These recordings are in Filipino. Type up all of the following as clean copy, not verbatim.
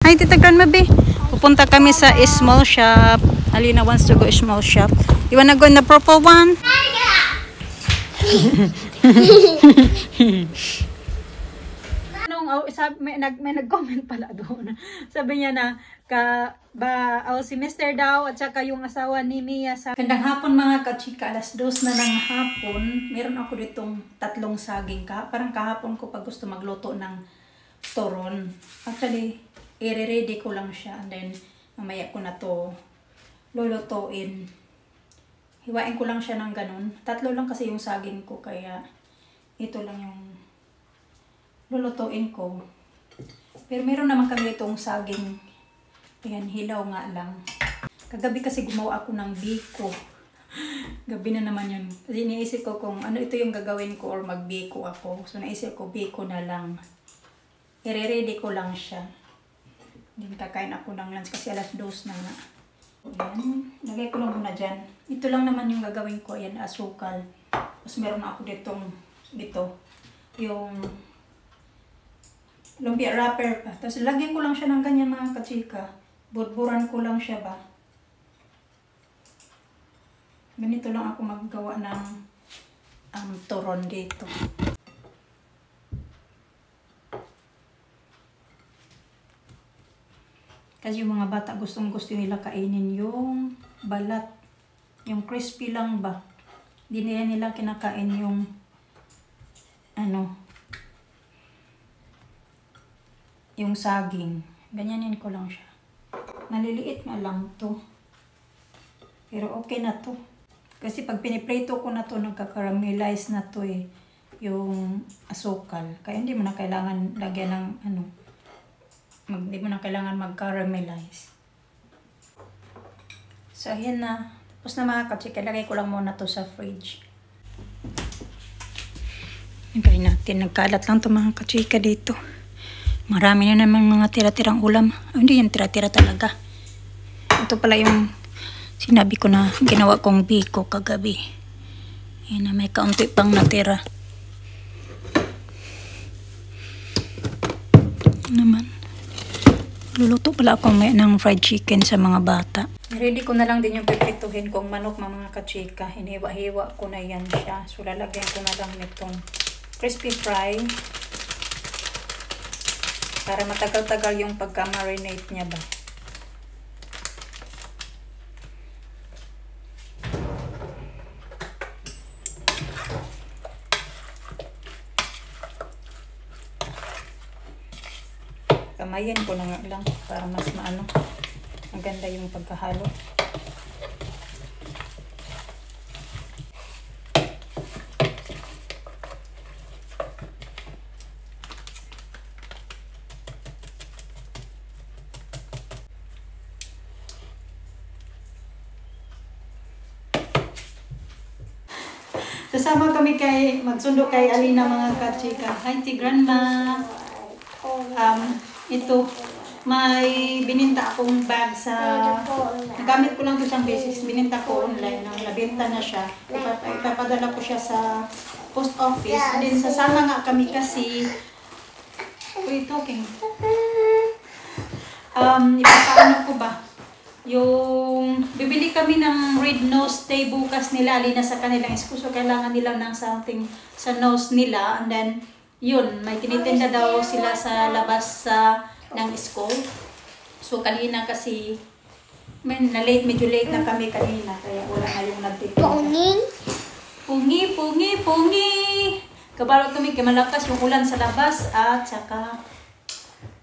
Hi, Tita Grandma B. Pupunta kami sa small shop. Alina wants to go small shop. You wanna go in the purple one? May nag-comment pala doon. Sabi niya na si Mr. daw at saka yung asawa ni Mia sa gandang hapon mga kachika, alas 2 na ng hapon. Meron ako ditong 3 saging parang kahapon ko pag gusto magluto ng turon. Actually, i-ready ko lang siya and then mamaya ko na to lulutuin. Hiwain ko lang siya ng ganun. 3 lang kasi yung saging ko kaya ito lang yung lulutuin ko. Pero meron naman kami itong saging. Ayan, hilaw nga lang. Kagabi kasi gumawa ako ng biko. Gabi na naman yun. Kasi iniisip ko kung ano ito yung gagawin ko or magbiko ako. So naisip ko biko na lang. I-ready ko lang siya. Then kakain ako ng lunch kasi alas 2 na nga. Ayan, lagay ko lang muna dyan. Ito lang naman yung gagawin ko. Ayan, asukal. Tapos meron ako dito. Yung lumpia wrapper pa. Tapos lagyan ko lang siya ng ganyan mga kachika. Burburan ko lang siya ba. Ganito lang ako maggawa ng turon dito. Kasi yung mga bata gusto nila kainin yung balat. Yung crispy lang ba. Hindi nila kinakain yung yung saging. Ganyanin ko lang siya. Naliliit nga lang to. Pero okay na to. Kasi pag piniprito ko na to, nagka-caramelize na to yung asukal. Kaya hindi mo na kailangan lagyan ng hindi mo na kailangan mag-caramelize. So, ayan na. Tapos na mga kachika, lagay ko lang muna to sa fridge. Lagay natin. Nagkalat lang to mga kachika dito. Marami na naman mga tira-tirang ulam. Hindi yan tira-tira talaga. Ito pala yung sinabi ko na ginawa kong biko kagabi. Yan na, may kaunti pang natira. Naman. Luluto pala ako ng fried chicken sa mga bata. Ready ko na lang din yung pipituhin kong manok mga kachika. Hiniwa-hiwa ko na yan siya. So lalagyan ko na lang nitong crispy fry. Para matagal-tagal yung pagka-marinate niya ba. Kamayan ko na nga lang para mas maganda yung pagkahalo. Sasama kami magsundo kay Alina mga kachika. Hi, ti Grandma. Ito, may bininta akong bag sa, nagamit ko lang ito siyang beses, bininta ko online, nabenta na siya. Ipapadala ko siya sa post office. And then sasama nga kami kasi, ipapaano ko ba? Yung bibili kami ng red nose tay bukas nila Alina sa kanilang school, so kailangan nila ng something sa nose nila, and then yun, may tinitinda daw sila sa labas ng school. So kanina kasi medyo late na kami kanina kaya wala na yung nagtitinda. Pungi. Kabalo kami kaya malakas yung ulan sa labas at saka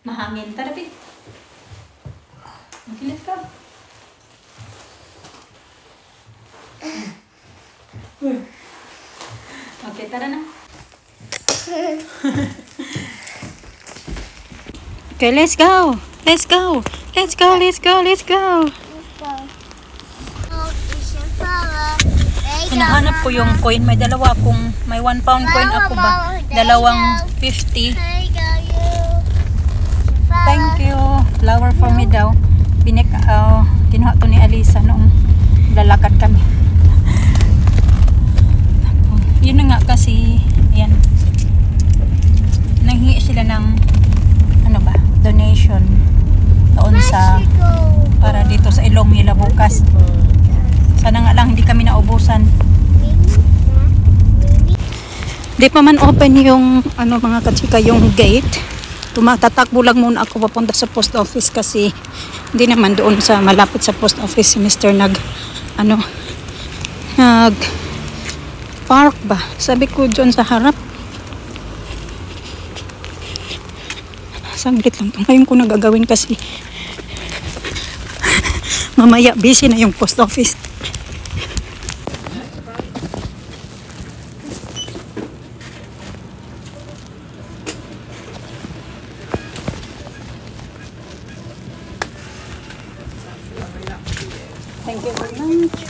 mahangin. Tara, Pete. Makilit ka. Okay, tara na. Okay, let's go. Hinahanap ko yung coin. May 1 pound coin ako ba? 2.50. Thank you. Flower for me daw. Kinuha to ni Alisa noong lalakad kami. Yun na nga kasi, yan. Nanghingi sila ng donation. para dito sa ilong nila bukas. Sana nga lang hindi kami naubusan. Di pa man open yung mga kachika, yung gate. Tumatatakbo lang muna ako papunta sa post office kasi hindi naman doon sa malapit sa post office si Mr. nag park ba. Sabi ko dyan sa harap. Sanglit lang. Ngayon ko nagagawin kasi mamaya busy na yung post office. Thank you very much.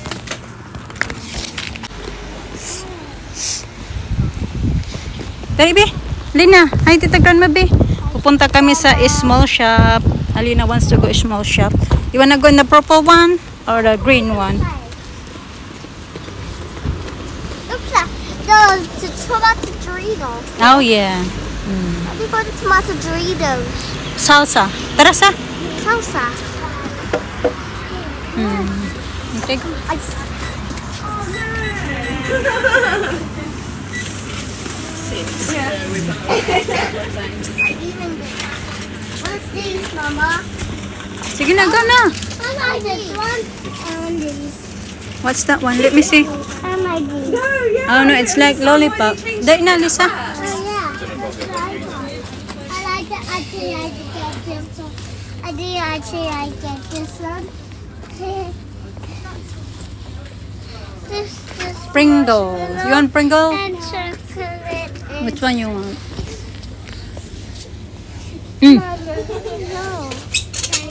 Dari be, Lina, hi tita grandma be. Pupunta kami sa small shop. Alina wants to go small shop. You wanna go in the purple one or the green one? Oops, the tomato Doritos. Oh yeah. Let me go to tomato Doritos. Salsa. Tara sa. Salsa. Okay. What's these, Mama? Sige na, go na. I like this one and these. What's that one? Let me see. I like these. Oh no, it's like lollipop. Dahil na, Lisa. Oh yeah. I like it. Actually, I get this one. I get this one. This Pringles. You want Pringle? and chocolate. And Which one you want? no. And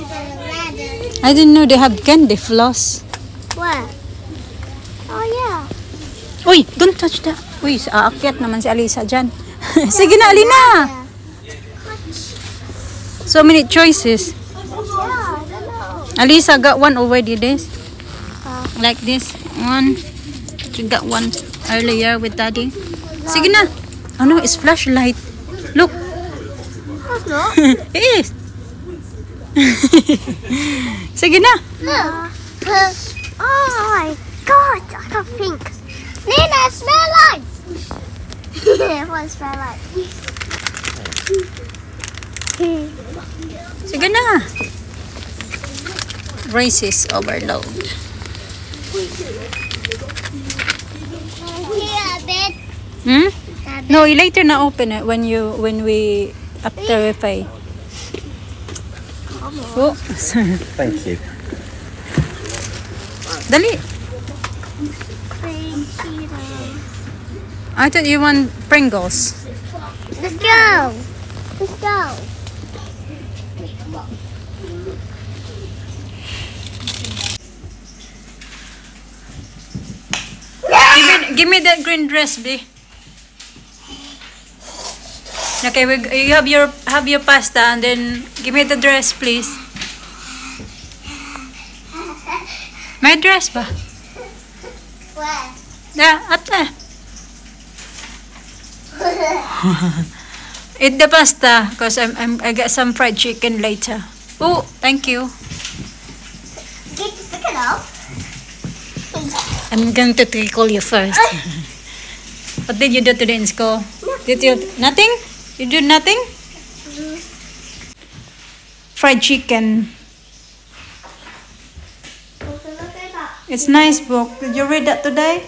the ladder. I didn't know they have candy floss. What? Oh yeah. Uy, don't touch that. Uy, aakyat naman si Alisa dyan. Sige na, Alina. So many choices. Yeah, I don't know. Alisa got one already, this. Like this. One. She got one earlier with daddy. Sige na. Oh no, it's flashlight. Look. That's not. It is. Sige na. Look. Oh my god, I can think. Nina, smell lights. What smell like? Sige na. Racist overload. Here, bed. Hmm? No, you later na open it when we after Wi-Fi. Oh. Thank you. Dali. I thought you want Pringles. Let's go. Let's go. Give me that green dress, B. Okay, you have your pasta and then give me the dress, please. My dress ba? Where? Yeah, ate. Eat the pasta because I got some fried chicken later. Oh, thank you. Get the chicken off. I'm going to tickle you first. What did you do today in school? Did you nothing? You did nothing? Fried chicken. It's nice book. Did you read that today?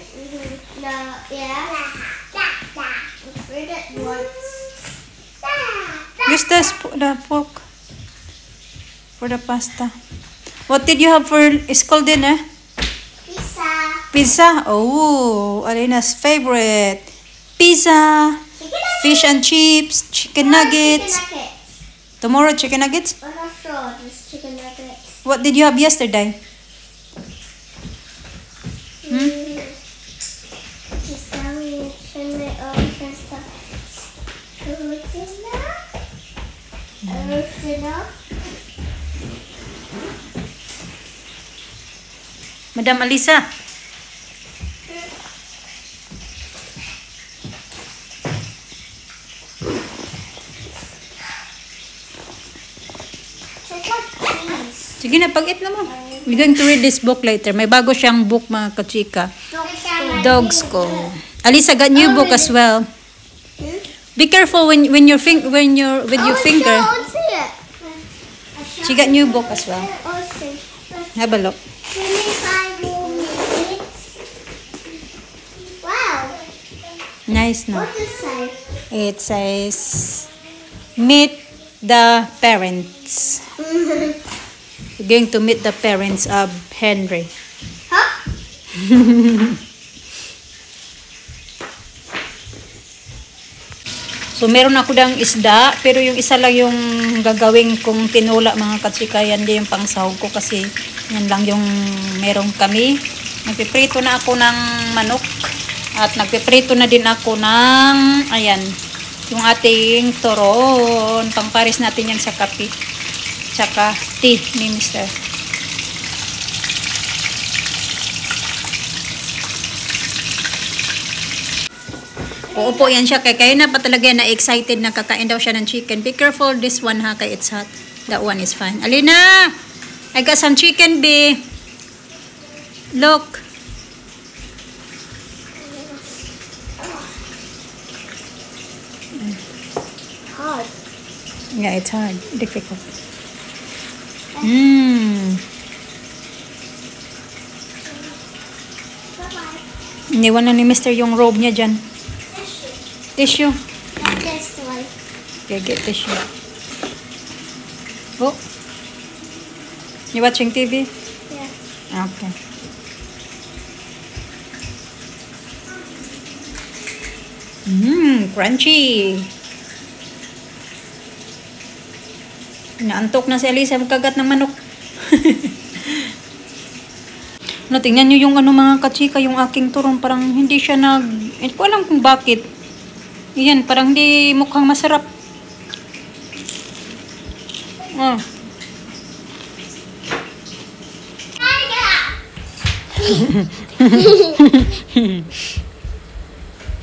No, yeah. Read it once. Use the fork for the pasta. What did you have for school dinner? Pizza. Pizza. Oh, Alina's favorite. Pizza, fish and chips, chicken nuggets. Chicken nuggets. Tomorrow, chicken nuggets. I'm not sure. Just chicken nuggets. What did you have yesterday? Madam Alisa. Check out these. Sige na, pag-eat na mo. We're going to read this book later. May bago siyang book, mga kachika. Dog's School. Alisa got new book as well. Be careful when you're with your finger. She got new book as well. Have a look. Wow. Nice, no? What does it say? It says, meet the parents. We're going to meet the parents of Henry. Huh? So, meron ako dang isda, pero yung isa lang yung gagawin kong tinula, mga katsika. Yan din yung pangsahog ko kasi yan lang yung meron kami. Nagpiprito na ako ng manok at nagpiprito na din ako ng, ayan, yung ating turon. Pangparis natin yan sa kape. Tsaka tea ni Mr. Uupo yan siya. Kaya na pa talaga na excited na kakain daw siya ng chicken. Be careful this one ha, kaya it's hot. That one is fine. Alina! I got some chicken, B. Look. Hard. Yeah, it's hard. Difficult. Mmm. Bye-bye. Iniwan na ni Mr. yung robe niya dyan. Tissue. Not this one. Okay, get tissue. Oh. You watching TV? Yeah. Okay. Crunchy. Naantok na si Alisa magkagat ng manok. No, tingnan nyo yung mga kachika, yung aking turon, parang hindi siya hindi ko alam kung bakit. Yan, parang hindi mukhang masarap. Oh.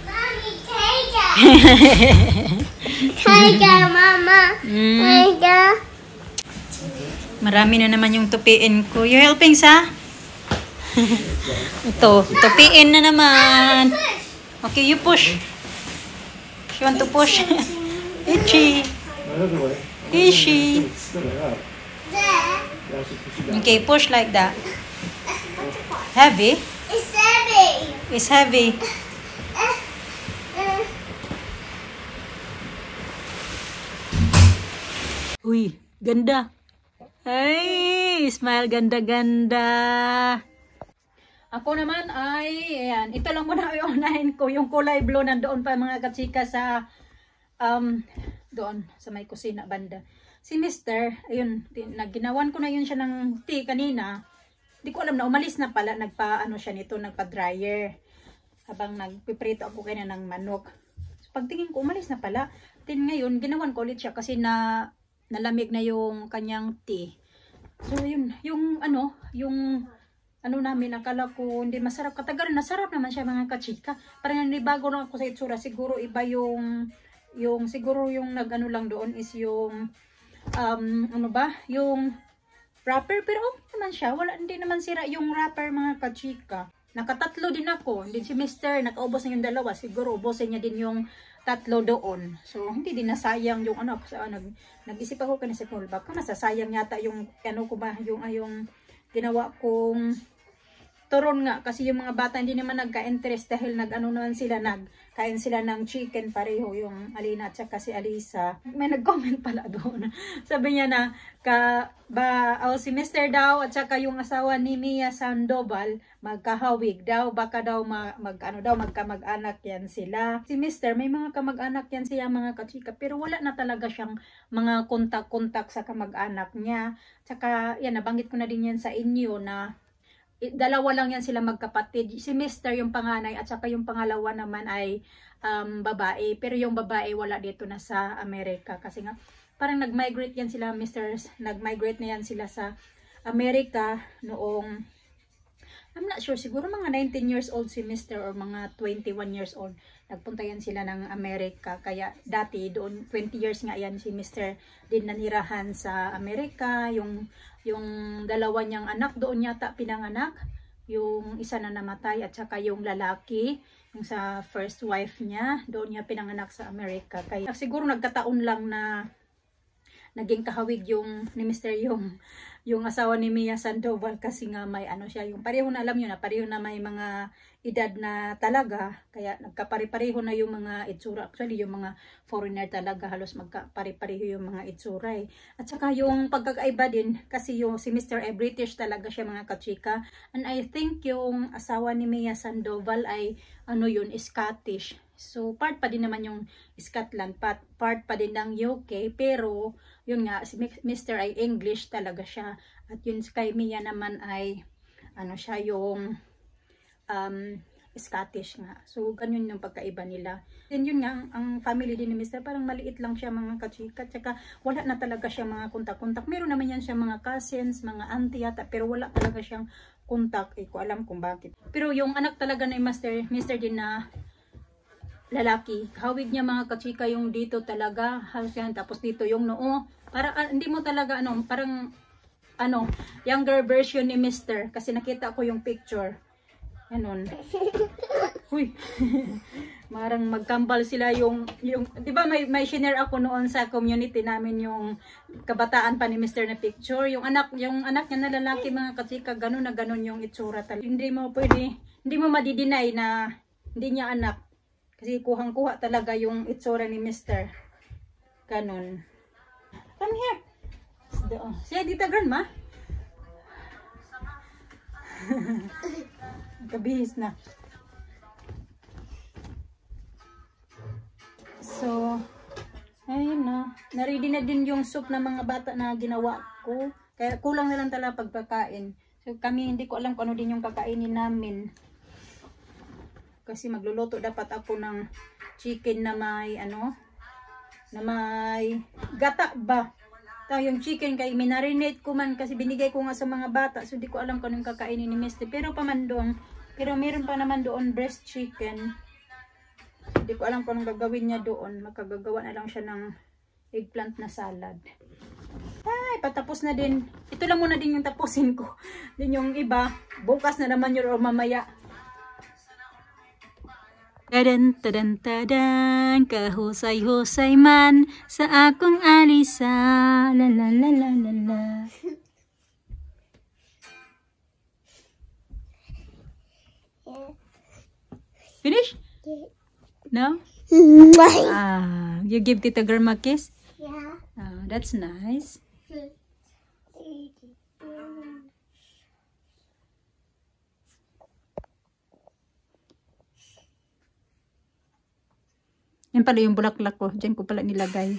Mommy, Kaiga. Kaiga, Mama. Kaiga. Marami na naman yung tupiin ko. You helping, sa? Ito, tupiin na naman. Okay, you push. You want to push? Itchy. Itchy. There. Okay, push like that. Heavy? It's heavy. It's heavy. Uy, ganda. Ay, smile ganda-ganda. Ako naman ay, ayan, ito lang muna yung unahin ko. Yung kulay blue nandoon pa mga katsika sa, doon, sa may kusina banda. Si Mr., ayun, ginawan ko na yun siya ng tea kanina. Hindi ko alam na umalis na pala, nagpa-ano siya nito, nagpa-dryer. Habang nagpiprito ako kanya ng manok. So, pagtingin ko, umalis na pala. Then ngayon, ginawan ko ulit siya kasi nalamig na yung kanyang tea. So yun, yung namin, akala ko hindi masarap. Katagal, nasarap naman siya mga kachika. Parang hindi bago lang ako sa itsura. Siguro iba siguro yung nag-ano lang doon is yung, yung wrapper. Pero okay naman siya. Hindi naman sira yung wrapper mga kachika. Nakatatlo din ako. Hindi si Mr. Nakaubos na yung dalawa. Siguro ubusin niya din yung tatlo doon. So, hindi din nasayang yung nag-isip ako kanina sa pool. Baka nasasayang yata yung yung ginawa kong turon nga. Kasi yung mga bata hindi naman nagka-interest dahil nagkain sila ng chicken pareho, yung Alina at saka si Alisa. May nag-comment pala doon. Sabi niya na si Mr. daw at saka yung asawa ni Mia Sandoval magkahawig daw, baka daw magkamag-anak yan sila. Si Mr. may mga kamag-anak yan siya mga kachika, pero wala na talaga siyang mga kontak-kontak sa kamag-anak niya. Tsaka yan, nabanggit ko na din yan sa inyo na dalawa lang yan sila magkapatid. Si Mr. yung panganay at saka yung pangalawa naman ay babae. Pero yung babae wala dito na sa Amerika. Kasi nga parang nag-migrate yan sila, nag-migrate na yan sila sa Amerika noong I'm not sure, siguro mga 19 years old si Mr. or mga 21 years old. Nagpunta yan sila ng Amerika. Kaya dati doon 20 years nga yan si Mr. din nanirahan sa Amerika. Yung dalawa niyang anak doon yata pinanganak. Yung isa na namatay at saka yung lalaki, yung sa first wife niya, doon niya pinanganak sa Amerika. Kaya siguro nagkataon lang na naging kahawig yung ni Mr. yung asawa ni Mia Sandoval kasi nga may ano siya, yung pareho na alam nyo na pareho na may mga edad na talaga, kaya nagkapare-pareho na yung mga itsura. Actually yung mga foreigner talaga halos magkapare-pareho yung mga itsura eh. At saka yung pagkakaiba din kasi yung si Mr. ay British talaga siya mga kachika, and I think yung asawa ni Mia Sandoval ay ano yun, Scottish. So, part pa din naman yung Scotland, part pa din ng UK, pero yun nga, si Mr. ay English talaga siya. At yun kay Mia naman ay, ano siya, yung Scottish nga. So, ganyan yung pagkaiba nila. And yun nga, ang family din ni Mr. parang maliit lang siya mga kachika. Tsaka wala na talaga siya mga kontak-kontak. Meron naman yan siya mga cousins, mga auntie yata, pero wala talaga siyang kontak. Eh, ko alam kung bakit. Pero yung anak talaga ni Mr. din na lalaki, hawig niya mga kachika yung dito talaga, halos yan, tapos dito yung noo, para hindi mo talaga ano, parang ano, younger version ni Mr. kasi nakita ko yung picture, ganun. Uy, marang magkambal sila yung di ba may share ako noon sa community namin yung kabataan pa ni Mr. na picture, yung anak niya na lalaki mga kachika, ganun na ganun yung itsura talaga. Hindi mo madidinay na hindi niya anak. Kasi kuhang-kuha talaga yung itsura ni Mr. Ganon. Come here. Siya dito, grandma. Kabihis na. So, ayun na. Naready na din yung soup ng mga bata na ginawa ko. Kaya kulang na lang talaga pagkakain. So, kami hindi ko alam kung ano din yung kakainin namin. Kasi magluluto dapat ako ng chicken na may ano, na may gata ba. Yung chicken kay minarinate ko man kasi binigay ko nga sa mga bata. So di ko alam kung anong kakainin ni Mr. Pero meron pa naman doon breast chicken. Di ko alam kung anong gagawin niya doon. Makagagawa na lang siya ng eggplant na salad. Ay, patapos na din. Ito lang muna din yung tapusin ko. Din yung iba, bukas na naman yun o mamaya. Tadan, tadan, tadan, kahusay-husay man sa akong alisa. La la la la la la. Finish? No? You give Tita Grandma a kiss? Yeah. That's nice. Yan pala yung bulaklak ko. Diyan ko pala nilagay.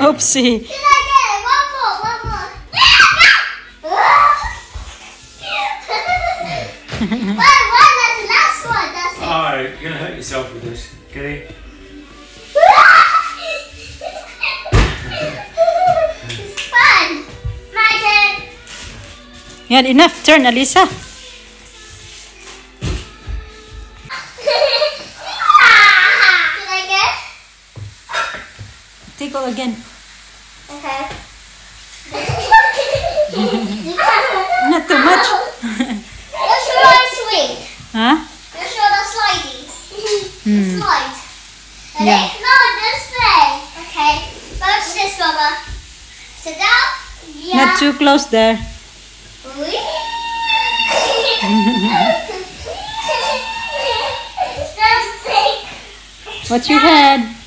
Oopsie. Did I get it? One more. Why? That's the last one. That's it. Alright, you're gonna hurt yourself with this. Okay? It's fun. My turn. Yan, enough. Turn, Alisa. Did I get? Tickle again. Okay. Not too much. Let's try swing. Huh? Let's show the slidey. Slide. Ready? Yeah. No, this way. Okay. Watch this, Mama. Sit down. Yeah. Not too close there. What's your head?